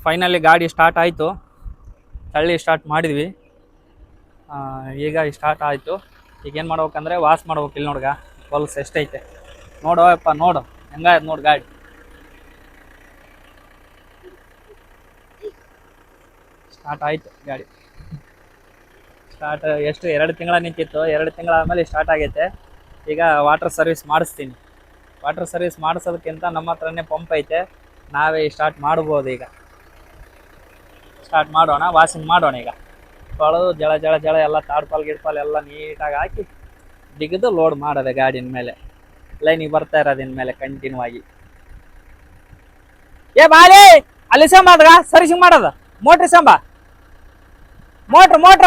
Finally ಗಾಡಿ start ಆಯಿತು. ತಳ್ಳಿ ಸ್ಟಾರ್ಟ್ ಮಾಡಿದ್ವಿ. ಈಗ ಸ್ಟಾರ್ಟ್ ಆಯಿತು. ಈಗ ಏನು ಮಾಡ್ಬೇಕಂದ್ರೆ ವಾಶ್ ಮಾಡ್ಬೇಕು. ಇಲ್ಲಿ ನೋಡ್ಗ ಹೊಲ್ಸ್ ಎಷ್ಟೈತೆ ನೋಡೋಯಪ್ಪ, ನೋಡು ಹೆಂಗಾಯ್ತು ನೋಡಿ ಗಾಡಿ. ಸ್ಟಾರ್ಟ್ ಆಯಿತು ಗಾಡಿ. ಸ್ಟಾರ್ಟ್ ಎಷ್ಟು 2 ತಿಂಗಳ ನಿಂತಿತ್ತು. 2 ತಿಂಗಳ ಆದಮೇಲೆ ಸ್ಟಾರ್ಟ್ ಆಗೈತೆ. ಈಗ ವಾಟರ್ ಸರ್ವಿಸ್ ಮಾಡಿಸ್ತೀನಿ. ವಾಟರ್ ಸರ್ವಿಸ್ ಮಾಡಿಸೋದಕ್ಕಿಂತ ನಮ್ಮ ಹತ್ರನೇ ಪಂಪ್ ಐತೆ, ನಾವೇ ಸ್ಟಾರ್ಟ್ ಮಾಡ್ಬೋದು. ಈಗ ಸ್ಟಾರ್ಟ್ ಮಾಡೋಣ, ವಾಷಿಂಗ್ ಮಾಡೋಣ. ಈಗ ತೊಳೆದು ಜಳ ಜಳ ಜಳ ಎಲ್ಲ ತಾಡ್ಪಾಲ್ ಗಿಡ್ಪಾಲ್ ಎಲ್ಲ ನೀಟಾಗಿ ಹಾಕಿ ಬಿಗಿದು ಲೋಡ್ ಮಾಡೋದೆ ಗಾಡಿನ ಮೇಲೆ. ಲೈನಿಗೆ ಬರ್ತಾ ಇರೋದಿನ ಮೇಲೆ ಕಂಟಿನ್ಯೂ ಆಗಿ. ಏ ಬಾಲಿ ಅಲ್ಲಿ ಸಂಬ ಅದ್ಗ ಸರ್ವಿಸಿಂಗ್ ಮಾಡೋದು. ಮೋಟ್ರಿ ಸಂಬ, ಮೋಟ್ರ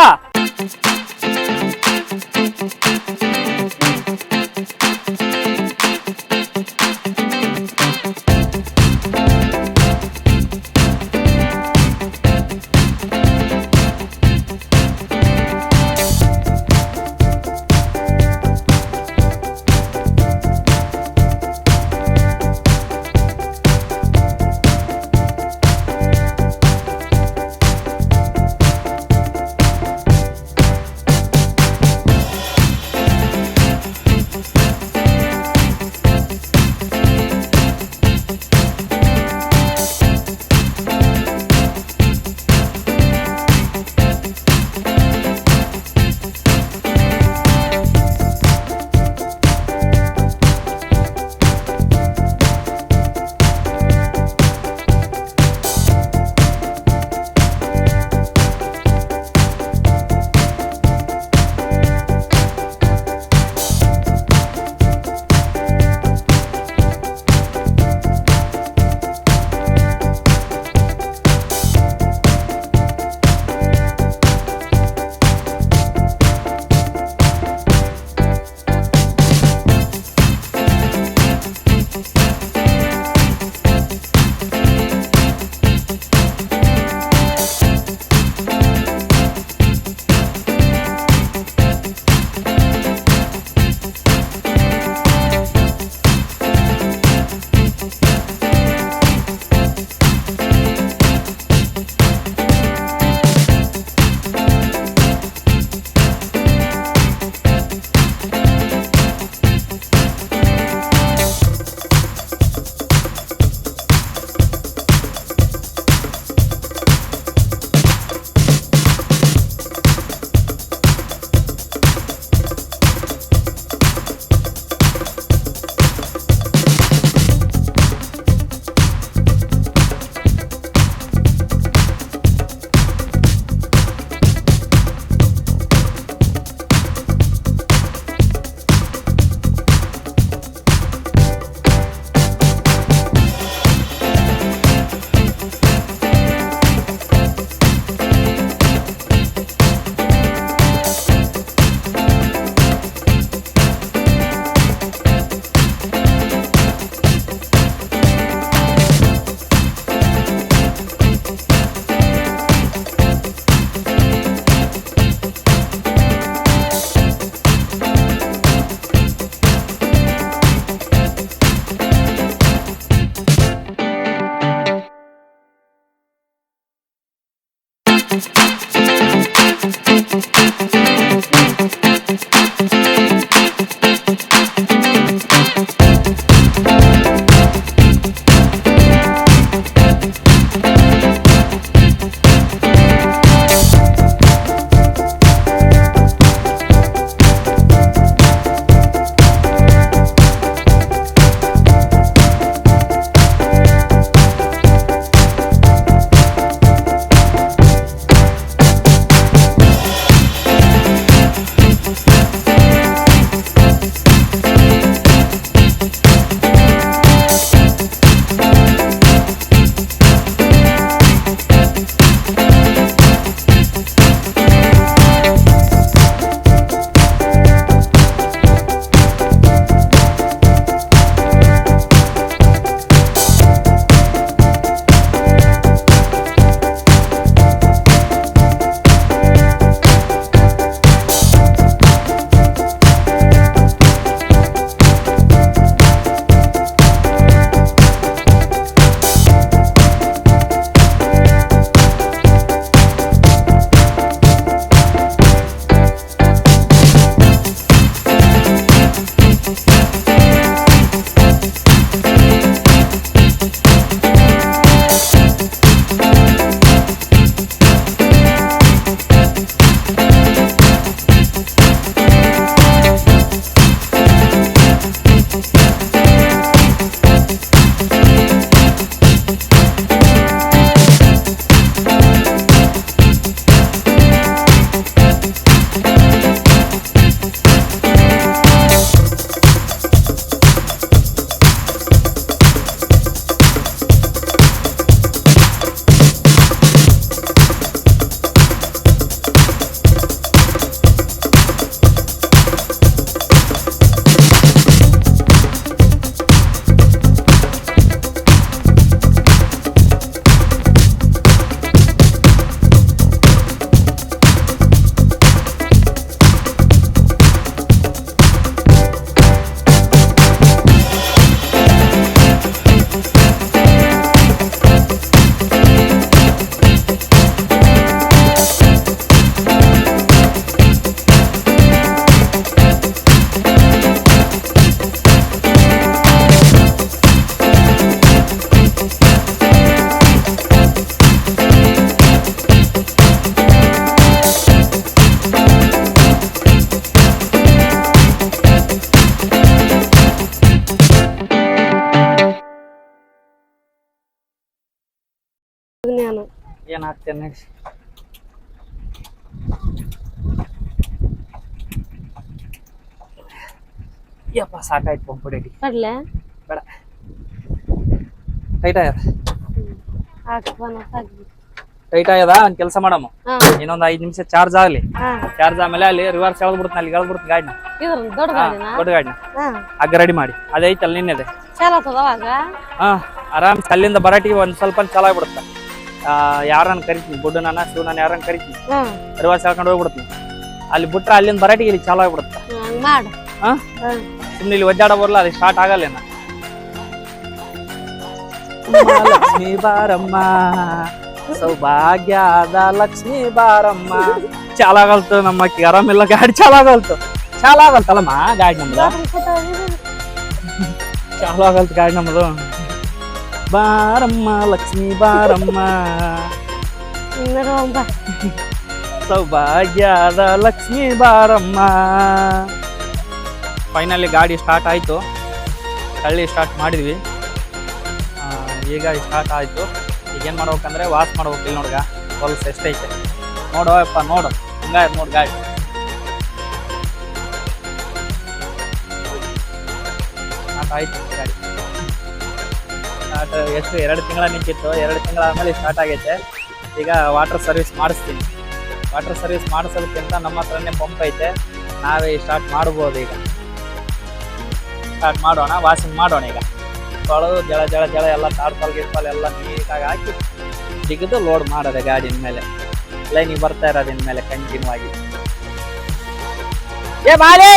ಏನ್ ಹಾಕ್ತೇನೆ ಯಪ್ಪ ಸಾಕಾಯ್ತು ಪಂಪ್ ರೆಡಿ ಕಡ್ಲೆ ಬೇಡ ಟೈಟ್ ಆಗ್ಯದ ಟೈಟ್ ಆಗ್ಯದ ಒಂದ್ ಕೆಲಸ ಮಾಡಮ್ಮ ಇನ್ನೊಂದ್ 5 ನಿಮಿಷ ಚಾರ್ಜ್ ಆಗ್ಲಿ ಚಾರ್ಜ್ ಆದ್ಮೇಲೆ ಅಲ್ಲಿ ರಿವರ್ಸ್ ಎಳ್ದ್ಬಿಡ್ತೀನಿ ಅಲ್ಲಿ ಎಳ್ದ್ಬಿಡ್ತೀನಿ ಗಾಡಿನ ದೊಡ್ಡ ಗಾಡಿನ ಹಗ್ಗ ರೆಡಿ ಮಾಡಿ ಅದೇ ಐತಲ್ಲ ನಿನ್ನೆದೆ ಹಾ ಆರಾಮ್ ಅಲ್ಲಿಂದ ಬರಾಟಿಗೆ ಒಂದ್ ಸ್ವಲ್ಪ ಚಲೋ ಆಗ್ಬಿಡುತ್ತ ಯಾರನ್ನ ಕರಿತೀನಿ ಬುಡ್ಡು ನನ್ನ ಶಿವ ನಾನು ಯಾರನ್ನ ಕರಿತೀನಿ ರಿವರ್ಸ್ ಹೇಳ್ಕೊಂಡು ಹೋಗ್ಬಿಡ್ತೀನಿ ಅಲ್ಲಿ ಬಿಟ್ರೆ ಅಲ್ಲಿಂದ ಬರಾಟಿಗೆ ಇಲ್ಲಿ ಚಾಲೋ ಆಗ್ಬಿಡುತ್ತ ಸುಮ್ನೆ ಇಲ್ಲಿ ಒದ್ದಾಡ ಬರಲ್ಲ ಅದು ಸ್ಟಾರ್ಟ್ ಆಗಲ್ಲೇನ ಲಕ್ಷ್ಮೀ ಬಾರಮ್ಮ ಸೌಭಾಗ್ಯದ ಲಕ್ಷ್ಮೀ ಬಾರಮ್ಮ ಚಾಲಾಗಲ್ತು ನಮ್ಮ ಆರಾಮಿಲ್ಲ ಗಾಡಿ ಚಾಲಾಗಲ್ತಲ್ಲಮ್ಮ ಗಾಡಿ ನಮ್ದು ಚಾಲಾಗಲ್ತು ಗಾಡಿ ನಮ್ದು ಬಾರಮ್ಮ ಲಕ್ಷ್ಮೀ ಬಾರಮ್ಮ ಸೌಭಾಗ್ಯದ ಲಕ್ಷ್ಮೀ ಬಾರಮ್ಮ ಫೈನಲಿ ಗಾಡಿ ಸ್ಟಾರ್ಟ್ ಆಯ್ತು ಹಳ್ಳಿ ಸ್ಟಾರ್ಟ್ ಮಾಡಿದ್ವಿ ಈಗ ಸ್ಟಾರ್ಟ್ ಆಯ್ತು ಈಗ ಏನ್ ಮಾಡ್ಬೇಕಂದ್ರೆ ವಾಶ್ ಮಾಡ್ಬೇಕು ಇಲ್ಲಿ ನೋಡ್ಗ ಹೊಲ್ಸ್ ಎಷ್ಟೈತೆ ನೋಡಪ್ಪ ನೋಡು ಹಂಗಾಯ್ತು ನೋಡ್ ಗಾಡಿ ಸ್ಟಾರ್ಟ್ ಆಯ್ತು ಗಾಡಿ ಸ್ಟಾರ್ಟ್ ಎಷ್ಟು 2 ತಿಂಗಳ ನಿಂತಿತ್ತು 2 ತಿಂಗಳ ಆದ್ಮೇಲೆ ಸ್ಟಾರ್ಟ್ ಆಗೈತೆ ಈಗ ವಾಟರ್ ಸರ್ವಿಸ್ ಮಾಡಿಸ್ತೀನಿ ವಾಟರ್ ಸರ್ವಿಸ್ ಮಾಡಿಸೋದಕ್ಕಿಂತ ನಮ್ಮ ಹತ್ರನೇ ಪಂಪ್ ಐತೆ ನಾವೇ ಸ್ಟಾರ್ಟ್ ಮಾಡ್ಬೋದು ಈಗ ಸ್ಟಾರ್ಟ್ ಮಾಡೋಣ ವಾಷಿಂಗ್ ಮಾಡೋಣ ಈಗ ತೊಳೆದು ಜಳ ಎಲ್ಲ ತಾಡ್ಪಾಲ್ ಗಿಡ್ಪಾಲ್ ಎಲ್ಲ ನೀಟಾಗಿ ಹಾಕಿ ಜಿಗಿದು ಲೋಡ್ ಮಾಡೋದೆ ಗಾಡಿನ ಮೇಲೆ ಲೈನಿಗೆ ಬರ್ತಾ ಇರೋದಿನ ಮೇಲೆ ಕಂಟಿನ್ಯೂ ಆಗಿ ಏ ಬಾಲಿ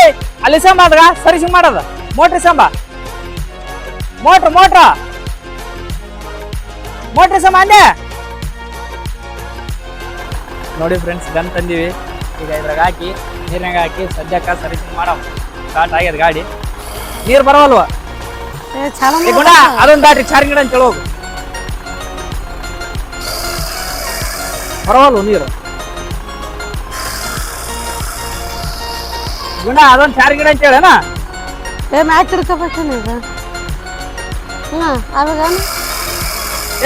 ಅಲ್ಲಿ ಸಂಬ ಸರ್ವಿಸಿಂಗ್ ಮಾಡೋದ ಮೋಟ್ರಿ ಸಂಬ ಮೋಟ್ರಿ ಸಂಬ ಅಂದೆ ನೋಡಿ ಫ್ರೆಂಡ್ಸ್ ಗನ್ ತಂದೀವಿ ಈಗ ಇದ್ರಾಗ ಹಾಕಿ ನೀರಿನಾಗ ಹಾಕಿ ಸದ್ಯಕ್ಕೆ ಸರ್ವಿಸಿಂಗ್ ಮಾಡೋ ಸ್ಟಾರ್ಟ್ ಆಗ್ಯದ ಗಾಡಿ ನೀರು ಬರವಲ್ವ ಅದೊಂದು ಬ್ಯಾಟ್ರಿ ಚಾರ್ಜಿಂಗ್ ಇಡ ಅಂತ ಹೇಳೋದು ಬರವಲ್ವ ನೀರು ಗುಂಡ ಅದೊಂದು ಚಾರ್ಜಿಂಗ್ ಇಡ ಅಂತ ಹೇಳೇನಾ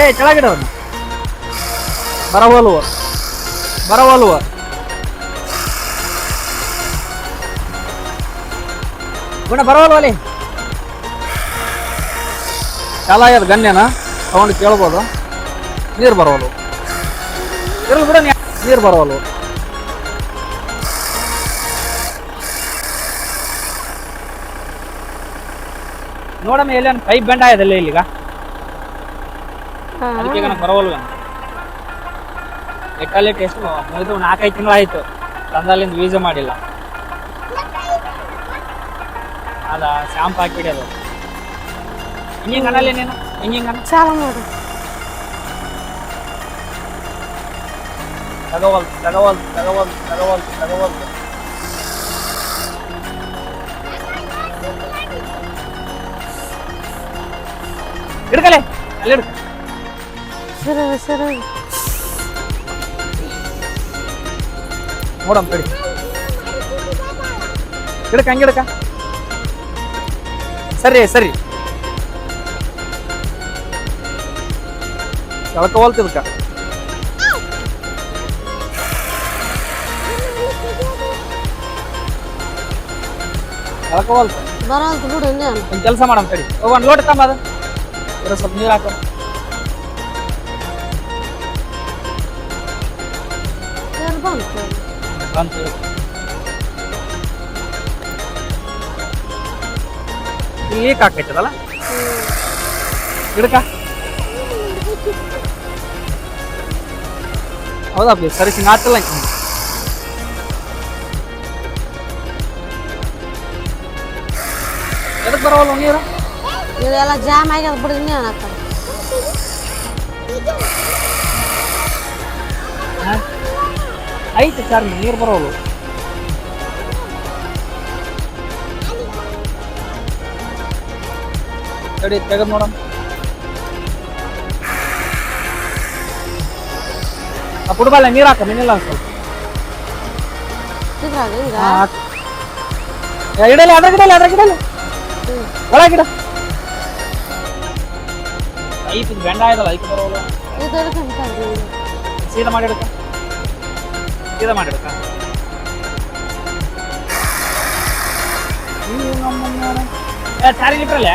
ಏ ಕೆಳಗಿಡವನ್ನ ಬರವಲ್ವ ಗುಣ ಬರವಲ್ವಲ್ಲಿ ಚಾಲ ಆಗ್ಯದ ಗನ್ಯನ ತಗೊಂಡು ಕೇಳ್ಬೋದು ನೀರು ಬರವಲ್ವು ಇರಲಿ ಬಿಡ ನೀರು ಬರವಲ್ವು ನೋಡಮ್ಮ ಎಲ್ಲಿ ಪೈಪ್ ಬೆಂಡ್ ಆಯ್ದಲ್ಲ ಇಲ್ಲಿಗ ಅದಕ್ಕೆ ನನಗೆ ಬರವಲ್ವ ಎಟ್ಟಲ್ಲಿ ಎಷ್ಟು 4-5 ತಿಂಗಳು ಆಯ್ತು ತಂದಲ್ಲಿಂದ ಯೂಸ್ ಮಾಡಿಲ್ಲ ಅದ ಶಾಂಪ್ ಹಾಕಿಡೋದು ಹಿಂಗಿಂಗ್ ಅನ್ನಲ್ಲ ನೀನು ಹಿಂಗಿಂಗ್ ಅನ್ನ ಚಾಲು ಮಾಡು ತಗೋವಲ್ತು ಹಿಡ್ಕಲೆ ಅಲ್ಲಿ ಹಿಡ್ಕ ಸರಿ ನೋಡಮ್ಮ ಕಡಿ ಹಿಡ್ಕ ಹಂಗೆ ಹಿಡ್ಕ ಸರಿ ಎಳ್ಕೋವಲ್ತಿದ್ಕ ಎಳ್ಕೋವಲ್ತ ಬರಲ್ತು ಬಿಡು ಒಂದು ಕೆಲಸ ಮಾಡಮ್ ಕಡಿ ಒಂದು ಲೋಟ ತಮ್ಮ ಅದು ಸ್ವಲ್ಪ ನೀರು ಹಾಕೋ ಬಂತು ಲೀಕ್ ಹಾಕೈತದಲ್ಲ ಹಿಡ್ಕ ಹೌದಾ ಪ್ಲೀಸ್ ಸರ್ವಿಸಿಂಗ್ ಆಗ್ತಿಲ್ಲ ಎದಕ್ಕೆ ಬರವಲ್ಲ ನೀರು ಇದೆಲ್ಲ ಜಾಮ್ ಆಗ್ಯದ ಬಿಡ್ರಿ ನೀನು ಹಾಕ ಐತೆ ಸರ್ ನೀರು ಬರೋಲ್ಲ ತಡಿ ತೆಗೆದು ನೋಡೋಣ ಪುಡ್ಬಲ್ಲ ನೀರು ಹಾಕ ಮಿನಿಲ್ಲ ಸ್ವಲ್ಪ ಇಡಲಿ ಅದ್ರಾಗಿಡಲಿ ಒಳಗಿಡ ಐದು ಬೆಂಡ ಆಯ್ತಲ್ಲ ಐದು ಬರೋಲ್ಲ ಸೀದಾ ಮಾಡಿಡ್ಕ, ಸೀದಾ ಮಾಡಿಡ್ಕ. ಚಾರ್ಜಿಂಗ್ ಇಟ್ರಲ್ಲೇ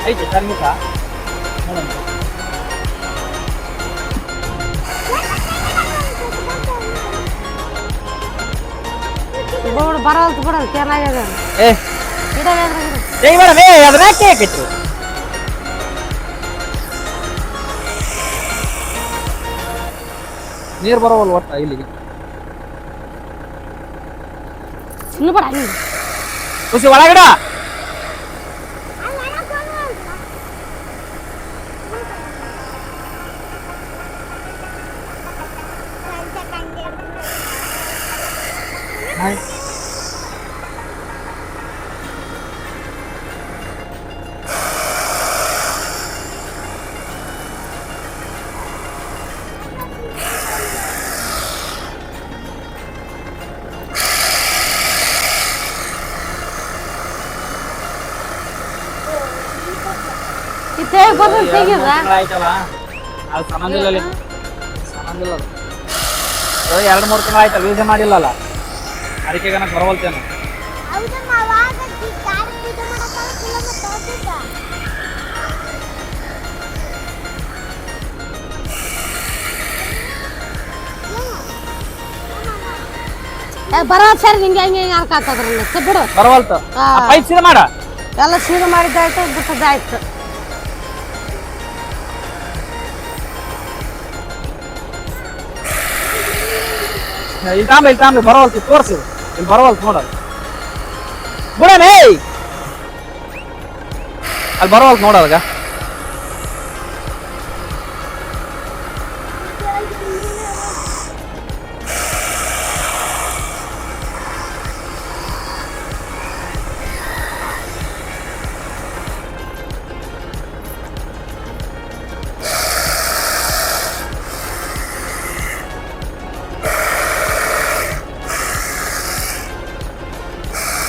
ಐತೆ, ಚಾರ್ಜಿಂಗ್ ಇಟ್ಟ ನೋಡೋಣ. ಬೋರ್ಡ್ ಬರಲ್ತು ಬಿಡೋದು ಚೆನ್ನಾಗಿದೆ. ಏ ಗಿಡ ಈಗ ಮೇಡಮ್ ಅದನ್ನ ಯಾಕೆ ಹಾಕಿತ್ತು? ನೀರು ಬರೋವಲ್ಲ ಒಟ್ಟ ಇಲ್ಲಿಗೆ. ಚಿನ್ನ ಬೇಡ ಅಲ್ಲಿ ಖುಷಿ ಒಳಗಡ ಬರ್ತದೆ ತೆಗಿದ ಆಯ್ತಲ್ಲ, ಅದು ಸಂಬಂಧಿಲ್ಲ, ಸಂಬಂಧಿಲ್ಲ. ಅದು 2-3 ತಿಂಗಳು ಆಯ್ತಲ್ಲ, ಯೂಸ್ ಮಾಡಿಲ್ಲಲ್ಲ, ಅದಕ್ಕೆ ನನಗೆ ಬರವಲ್ತೇನು. ಬರೋ ಸರಿ ನಿಂಗೆ ಹೆಂಗೆ ಹೆಂಗೆ ಅನ್ಕಾತದ್ರಲ್ಲ ಬಿಡು ಬರವಲ್ತು. ಪೈಪ್ ಸೀದಾ ಮಾಡ. ಎಲ್ಲ ಸೀದಾ ಮಾಡಿದ್ದಾಯ್ತು, ಬಿಟ್ಟದ್ದಾಯ್ತು. ಇಲ್ಲಿ ತಾಂಬ ಬರವಲ್ತು, ತೋರ್ಸು ಇಲ್ಲಿ ಬರವಲ್ತು ನೋಡ. ಬಿಡೋಣ ಅಲ್ಲಿ ಬರವಲ್ತು ನೋಡೋದಾಗ.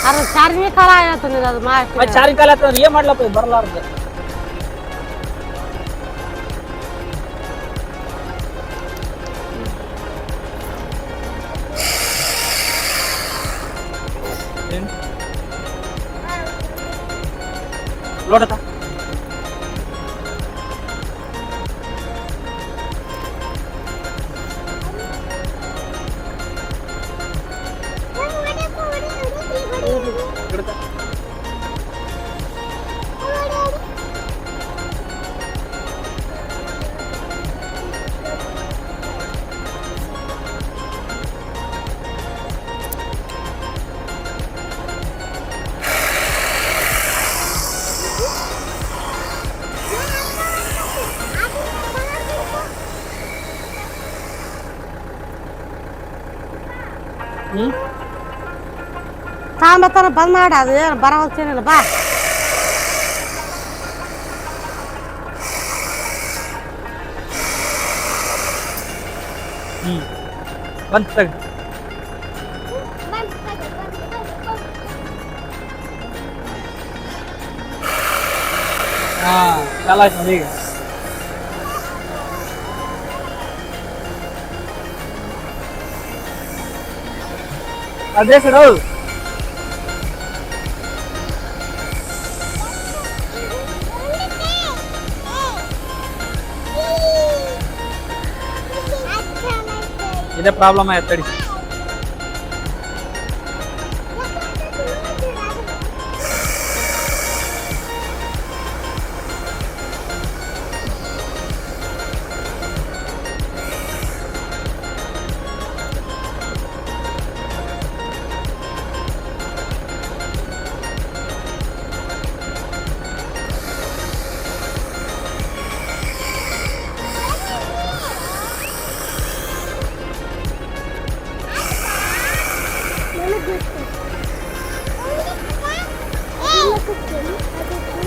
ಅದು ಚಾರ್ಜಿಂಗ್ ಕಾಲ ಆಯ್ತು ನೀನು ಅದು ಮಾಡಿ ಚಾರ್ಜಿಂಗ್ ಕಾಲ ಆಯ್ತು ಏನ್ ಮಾಡ್ಲಪ್ಪ, ಬರಲಾರ್ದು. ನೋಡತ್ತ ತಾಂಬತ್ತಾನ ಬಂದ್ ಮಾಡಿ, ಅದು ಏನು ಬರವಲ್ತೇನಿಲ್ಲ ಬಾ. ಬಂದ್ ತಗ. ಹಾ ಚಾಲ ಆಯ್ತು ನೋಡಿ ಈಗ. ಅದೇ ಸರ್ ಹೌದು. ಇದೇ ಪ್ರಾಬ್ಲಮ್ ಆಯ್ತು ತಡಿ.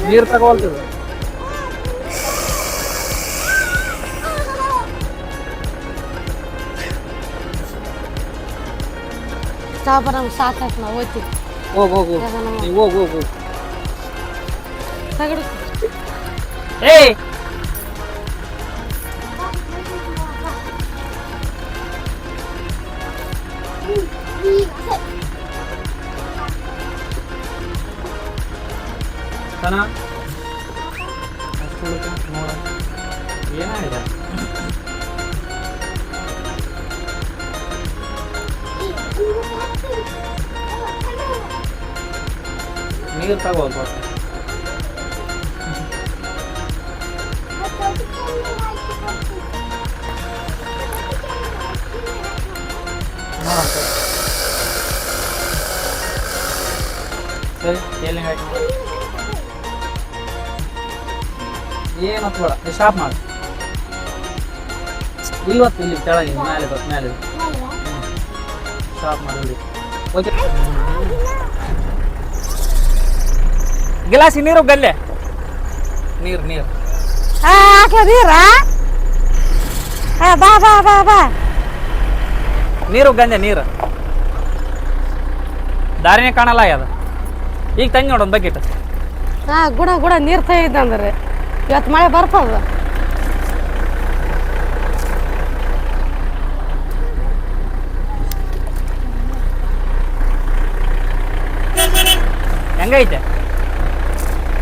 ನೀರು ತಗೋಲ್ತದೆ. ಸಾಪ ನಮ್ಗೆ ಸಾಕಾಯ್ತು, ನಾವು ಹೋಗ್ತೀವಿ. ಹೋಗು ನೀವು ಹೋಗು. ತಗಡು ಏಯ್ ಸನ ಅಷ್ಟು ನೋಡ ಏನಾಗಿದೆ ನೀರು ತಗೋಬೇಕು ಸರಿ ಎಲ್ಲಿ ಹಾಕಿ ಏನು ಬೇಡ ಸ್ಟಾಪ್ ಮಾಡಿ ಇವತ್ತು ಇಲ್ಲಿ ಕೆಳಗೆ ಮೇಲೆ ಮೇಲೆ ಸ್ಟಾಪ್ ಮಾಡಿ ಓಕೆ ಗಿಲಾಸಿ ನೀರು ಗಲ್ಲೆ ನೀರು ನೀರು ಹಾಕಿ ನೀರ ಬಾ ಬಾ ಬಾ ಬಾ ನೀರು ಗಂಜೆ ನೀರು ದಾರಿನೇ ಕಾಣಲ್ಲ ಅದು ಈಗ ತಂಗಿ ನೋಡೋದು ಬಕೆಟ್ ಗುಡ ಗುಡ ನೀರು ತೆಗಿದಂದ್ರೆ ಇವತ್ತು ಮಳೆ ಬರ್ತದ ಹೆಂಗೈತೆ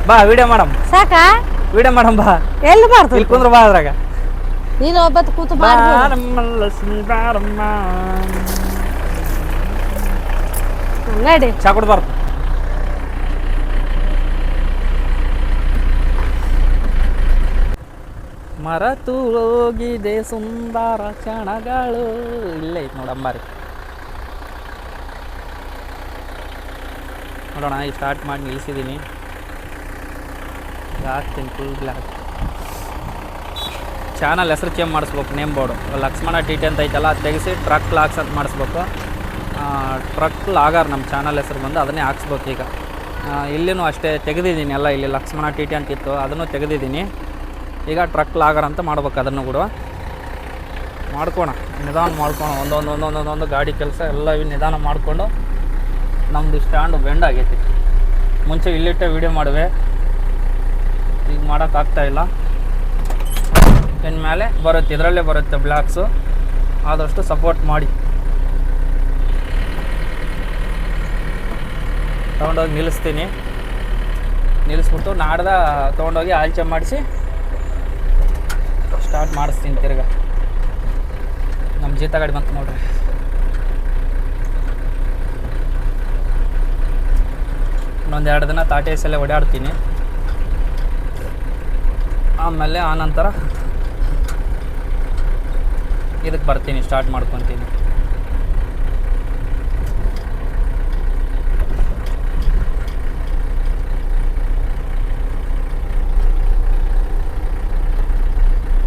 ಬಾ ವಿಡಿಯೋ ಮಾಡಮ್ ಸಾಕಾ ವಿಡಿಯೋ ಮಾಡಮ್ ಬಾ ಎಲ್ಲಿ ಬರ್ತದೆ ಇಲ್ಲಿ ಕುಂದ್ರ ಬಾ ಅದ್ರಾಗ ನೀನು ಒಬ್ಬತ್ತು ಕೂತು ಮಾಡಿ ನಡಿ ಚಾ ಕುಡ್ದು ಬರ್ತ ಮರತು ಹೋಗಿದೆ ಸುಂದರ ಕ್ಷಣಗಳು ಇಲ್ಲೇ ಐತೆ ನೋಡಂಬಾರಿ ನೋಡೋಣ ಈಗ ಸ್ಟಾರ್ಟ್ ಮಾಡಿ ನಿಲ್ಲಿಸಿದ್ದೀನಿ ಹಾಕ್ತೀನಿ ಫುಲ್ ಬ್ಲ್ಯಾಕ್ ಚಾನಲ್ ಹೆಸರು ಚೇಂಜ್ ಮಾಡಿಸ್ಬೇಕು name board Lakshmana T T ಅಂತ ಐತಲ್ಲ ಅದು ತೆಗೆಸಿ ಟ್ರಕ್ ಲಾಕ್ಸ್ ಅಂತ ಮಾಡಿಸ್ಬೇಕು ಟ್ರಕ್ ಲಾಗರ್ ನಮ್ಮ ಚಾನಲ್ ಹೆಸರು ಬಂದು ಅದನ್ನೇ ಹಾಕ್ಸ್ಬೇಕು ಈಗ ಇಲ್ಲಿನೂ ಅಷ್ಟೇ ತೆಗೆದಿದ್ದೀನಿ ಎಲ್ಲ ಇಲ್ಲಿ ಲಕ್ಷ್ಮಣ ಟಿ ಟಿ ಅಂತಿತ್ತು ಅದನ್ನು ತೆಗೆದಿದ್ದೀನಿ ಈಗ ಟ್ರಕ್ ಲಾಗರ್ ಅಂತ ಮಾಡ್ಬೇಕು ಅದನ್ನು ಕೂಡ ಮಾಡ್ಕೋಣ ನಿಧಾನ ಮಾಡ್ಕೋಣ ಒಂದೊಂದು ಗಾಡಿ ಕೆಲಸ ಎಲ್ಲ ನಿಧಾನ ಮಾಡಿಕೊಂಡು ನಮ್ಮದು ಸ್ಟ್ಯಾಂಡು ಬೆಂಡ್ ಆಗೈತಿ ಮುಂಚೆ ಇಲ್ಲಿಟ್ಟೆ ವೀಡಿಯೋ ಮಾಡುವೆ ಈಗ ಮಾಡೋಕ್ಕಾಗ್ತಾಯಿಲ್ಲ ಇನ್ಮೇಲೆ ಬರುತ್ತೆ ಇದರಲ್ಲೇ ಬರುತ್ತೆ ಬ್ಲಾಕ್ಸು ಆದಷ್ಟು ಸಪೋರ್ಟ್ ಮಾಡಿ ತೊಗೊಂಡೋಗಿ ನಿಲ್ಲಿಸ್ತೀನಿ ನಿಲ್ಲಿಸ್ಬಿಟ್ಟು ನಾಡ್ದ ತೊಗೊಂಡೋಗಿ ಆಲ್ಚೆ ಮಾಡಿಸಿ ಸ್ಟಾರ್ಟ್ ಮಾಡಿಸ್ತೀನಿ ತಿರ್ಗ ನಮ್ಮ ಜೀತ ಗಾಡಿ ಬಂತು ನೋಡ್ರಿ ಇನ್ನೊಂದು 2 ದಿನ ತಾಟೇಸಲ್ಲೇ ಓಡಾಡ್ತೀನಿ ಆಮೇಲೆ ಆನಂತರ ಇದಕ್ಕೆ ಬರ್ತೀನಿ ಸ್ಟಾರ್ಟ್ ಮಾಡ್ಕೊತೀನಿ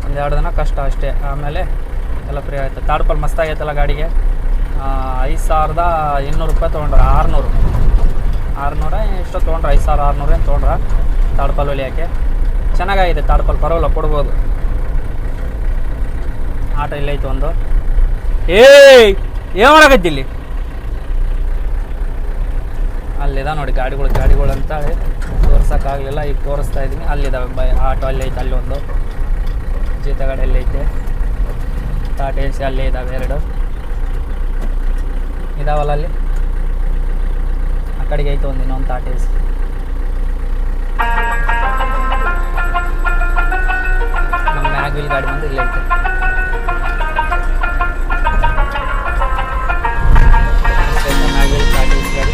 ಒಂದು 2 ದಿನ ಕಷ್ಟ ಅಷ್ಟೇ ಆಮೇಲೆ ಎಲ್ಲ ಫ್ರೀ ಆಯಿತು ತಾಡ್ಪಲ್ ಮಸ್ತಾಗೈತಲ್ಲ ಗಾಡಿಗೆ 5200 ರೂಪಾಯಿ ತೊಗೊಂಡ್ರೆ 600 ಎಷ್ಟೋ ತೊಗೊಂಡ್ರೆ 5600 ಏನು ತೊಗೊಂಡ್ರೆ ತಾಡ್ಪಲ್ ಹೊಲಿಯೋಕ್ಕೆ ಚೆನ್ನಾಗಾಗಿದೆ ತಾಡ್ಪಲ್ ಪರವಾಗಿಲ್ಲ ಕೊಡ್ಬೋದು ಆಟ ಇಲ್ಲೈತು ಒಂದು ಏನು ಮಾಡಕತ್ತಿ ಇಲ್ಲಿ ಅಲ್ಲಿದ ನೋಡಿ ಗಾಡಿಗಳು ಅಂತೇಳಿ ತೋರ್ಸೋಕ್ಕಾಗಲಿಲ್ಲ ಈಗ ತೋರಿಸ್ತಾ ಇದ್ದೀನಿ ಅಲ್ಲಿದ್ದಾವೆ ಆಟೋ ಅಲ್ಲಿ ಐತೆ ಅಲ್ಲಿ ಒಂದು ಜೀತ ಗಾಡಿ ಅಲ್ಲಿ ಐತೆ ಟಾಟಾ ಎಸಿ ಅಲ್ಲೇ ಇದ್ದಾವೆ 2 ಇದಾವಲ್ಲ ಅಲ್ಲಿ ಆ ಕಡೆಗೆ ಐತೆ ಒಂದು ಇನ್ನೊಂದು ಟಾಟಾ ಎಸಿ ನಮ್ಮ ಮ್ಯಾಗ್ವಿಲ್ ಗಾಡಿ ಬಂದು ಇಲ್ಲೇ ಐತೆ ಮ್ಯಾಗ್ವಿಲ್ ಟಾಟಾ ಎಸಿ ಗಾಡಿ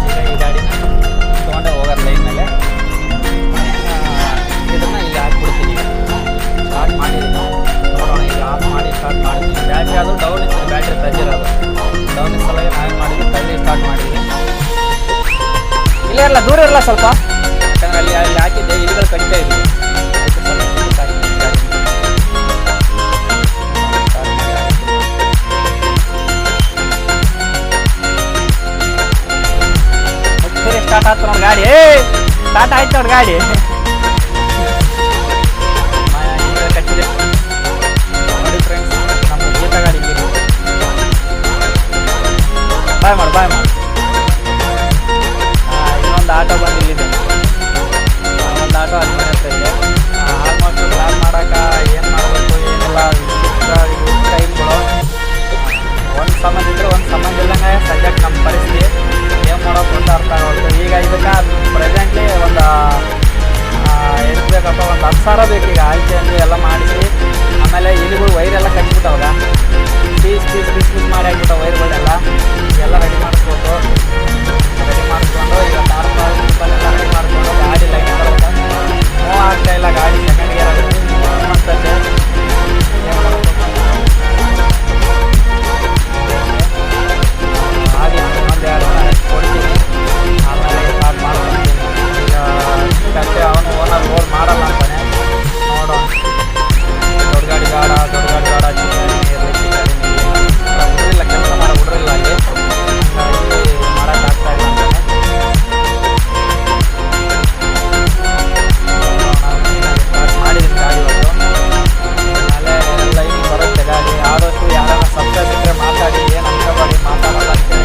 ಈಗ ಈ ಗಾಡಿನ ತೊಗೊಂಡೆ ಹೋಗೋದು ಲೈನ್ ಮೇಲೆ ಇದನ್ನು ಇಲ್ಲಿ ಹಾಕ್ಬಿಡ್ತೀನಿ ಸ್ಟಾರ್ಟ್ ಮಾಡಿದ್ದೀನಿ ನೋಡೋಣ ಈಗ ಆಫ್ ಮಾಡಿ ಸ್ಟಾರ್ಟ್ ಮಾಡ್ತೀನಿ ಬ್ಯಾಟ್ರಿ ಆದರೂ ಡೌನ್ ಇತ್ತು ಬ್ಯಾಟ್ರಿ ತಂದಿರೋದು ಡೌನ್ ಸಲುವಾಗಿ ನಾವೇನು ಮಾಡಿದ್ವಿ ತಳ್ಳಿ ಸ್ಟಾರ್ಟ್ ಮಾಡಿದ್ವಿ ಇಲ್ಲೇ ಇರಲ್ಲ ದೂರ ಇರಲ್ಲ ಸ್ವಲ್ಪ ಯಾಕಂದ್ರೆ ಅಲ್ಲಿ ಹಾಕಿದ್ದೆ ಇಲಿಗಳು ಕಡಿತಾ ಇದ್ವಿ ಅದಕ್ಕೆ ಸ್ವಲ್ಪ ಮುಂದಕ್ಕೆ ಹಾಕಿದ್ದೀನಿ ಗಾಡಿ ಸ್ಟಾರ್ಟ್ ಆಯ್ತು ನೋಡಿ ಗಾಡಿ ಸ್ಟಾರ್ಟ್ ಆಯ್ತು ನೋಡಿ ಗಾಡಿ ಕಟ್ಟಿದೆ ನೋಡಿ ಫ್ರೆಂಡ್ಸ್ ನಮ್ಮ ಗೀತ ಗಾಡಿ ಬಾಯ್ ಮಾಡಿ ಇನ್ನೊಂದು ಆಟೋ ಬಂದು ಇಲ್ಲಿದೆ ಒಂದು ಆಟೋ ಅಲ್ಲಿ ಮನೆ ಹತ್ರ ಇದೆ ಆಲ್ಮೋಸ್ಟ್ ಪ್ಲಾನ್ ಮಾಡೋಕೆ ಏನು ಮಾಡಬೇಕು ಏನೆಲ್ಲ ಟೈಮ್ಗಳು ಒಂದು ಸಂಬಂಧ ಇದ್ದರೆ ಒಂದು ಸಂಬಂಧ ಇಲ್ಲಂಗೆ ಸದ್ಯಕ್ಕೆ ನಮ್ಮ ಪರಿಸ್ಥಿತಿ ಆಯಿಲ್ ಚೇಂಜು ಎಲ್ಲ ಮಾಡಿಸಿ ಆಮೇಲೆ ಇಲಿಗಳು ವೈರೆಲ್ಲ ಕಟ್ಬಿಟ್ಟವಾಗ ಪೀಸ್ ಮಾಡಿ ಹಾಕ್ಬಿಟ್ಟು ವೈರ್ಗಳೆಲ್ಲ ಎಲ್ಲ ರೆಡಿ ಮಾಡಿಸ್ಬೇಕು. ರೆಡಿ ಮಾಡಿಸ್ಕೊಂಡು ಈಗ ಟಾರ್ಪಲ್ಲೆಲ್ಲ ರೆಡಿ ಮಾಡಿಕೊಂಡು ಗಾಡಿ ಲೈನ್ ಬರುತ್ತೆ. ಮೂವ್ ಆಗ್ತಾ ಇಲ್ಲ ಗಾಡಿ, ಸೆಕೆಂಡ್ ಗೇರ್ ಆಗುತ್ತೆ ಅಂತಂದೆ ಹಾಗೆ ಒಂದು 2 ಕೊಡ್ತೀನಿ. ಆಮೇಲೆ ಸ್ಟಾರ್ಟ್ ಮಾಡ್ಕೊತೀನಿ. ಈಗ ಕಟ್ಟೆ ಅವನು ಓನರ್ ರೋಡ್ ಮಾಡಲ್ಲ ಅಂತಾನೆ. ನೋಡೋಣ, ದೊಡ್ಡ ಗಾಡಿ ಬೇಡ ಚಿಕ್ಕ ಗಾಡಿ ಹುಡ್ರಿಲ್ಲ, ಕೆಲಸ ಮಾಡೋ ಹುಡ್ರಿಲ್ಲ ಅಲ್ಲಿ, ಹಂಗಾಗಿ ಮಾಡೋಕ್ಕಾಗ್ತಾ ಇಲ್ಲ ಅಂತಾನೆ. ಸ್ಟಾರ್ಟ್ ಮಾಡಿದ್ದೀನಿ ಗಾಡಿ ಇವತ್ತು. ಆಮೇಲೆ ಲೈನಿಗೆ ಬರುತ್ತೆ ಗಾಡಿ. ಆದಷ್ಟು ಯಾರನ್ನ ಸಬ್ಸ್ಕ್ರೈಬ್ ಇದ್ದರೆ ಮಾತಾಡಿ, ಏನು ಅನ್ಕೋಬೇಡಿ, ಮಾತಾಡಲ್ಲ ಅಂತೇಳಿ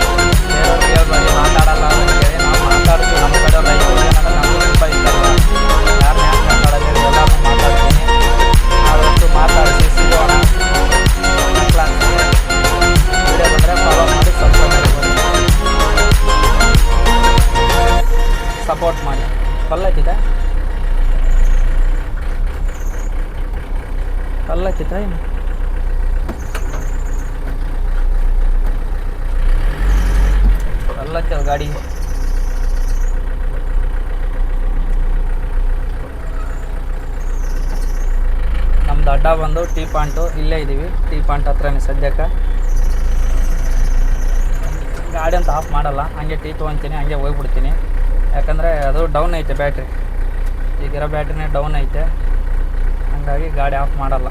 ಬೇರೆಯವ್ರಿಗೆ ಹೇಳ್ಬೇಡಿ, ಮಾತಾಡಲ್ಲ ಅಂತೇಳಿ. ನಾವು ಮಾತಾಡ್ತೀವಿ, ನಮ್ಮ ಕಡೆ ರೈತರು ಏನಂದ್ರೆ ನಮಗೂ ತುಂಬ ಇಷ್ಟ ಅಲ್ಲ, ಯಾರನ್ನ ಯಾಕೆ ಮಾತಾಡೋದು ಎಲ್ಲರೂ ಮಾತಾಡ್ತೀನಿ. ಆದಷ್ಟು ಮಾತಾಡಿಸಿ ಸಿಗೋಣ. ವಿಡಿಯೋ ಬಂದರೆ ಫಾಲೋ ಮಾಡಿ, ಸಬ್ಸ್ಕ್ರೈಬ್ ಮಾಡಿ, ಸಪೋರ್ಟ್ ಮಾಡಿ. ಕಲ್ಲತ್ತಿದೆ ಏನು ಕಲ್ಲತ್ತದ ಗಾಡಿ. ನಮ್ದು ಅಡ್ಡ ಬಂದು ಟೀ ಪಾಯಿಂಟು, ಇಲ್ಲೇ ಇದ್ದೀವಿ ಟೀ ಪಾಯಿಂಟ್ ಹತ್ರನೇ ಸದ್ಯಕ್ಕೆ. ಗಾಡಿ ಅಂತ ಆಫ್ ಮಾಡಲ್ಲ, ಹಂಗೆ ಟೀ ತೊಗೊತೀನಿ, ಹಂಗೆ ಹೋಗ್ಬಿಡ್ತೀನಿ. ಯಾಕಂದರೆ ಅದು ಡೌನ್ ಐತೆ ಬ್ಯಾಟ್ರಿ, ಈಗಿರೋ ಬ್ಯಾಟ್ರಿನೇ ಡೌನ್ ಐತೆ, ಹಾಗಾಗಿ ಗಾಡಿ ಆಫ್ ಮಾಡಲ್ಲ.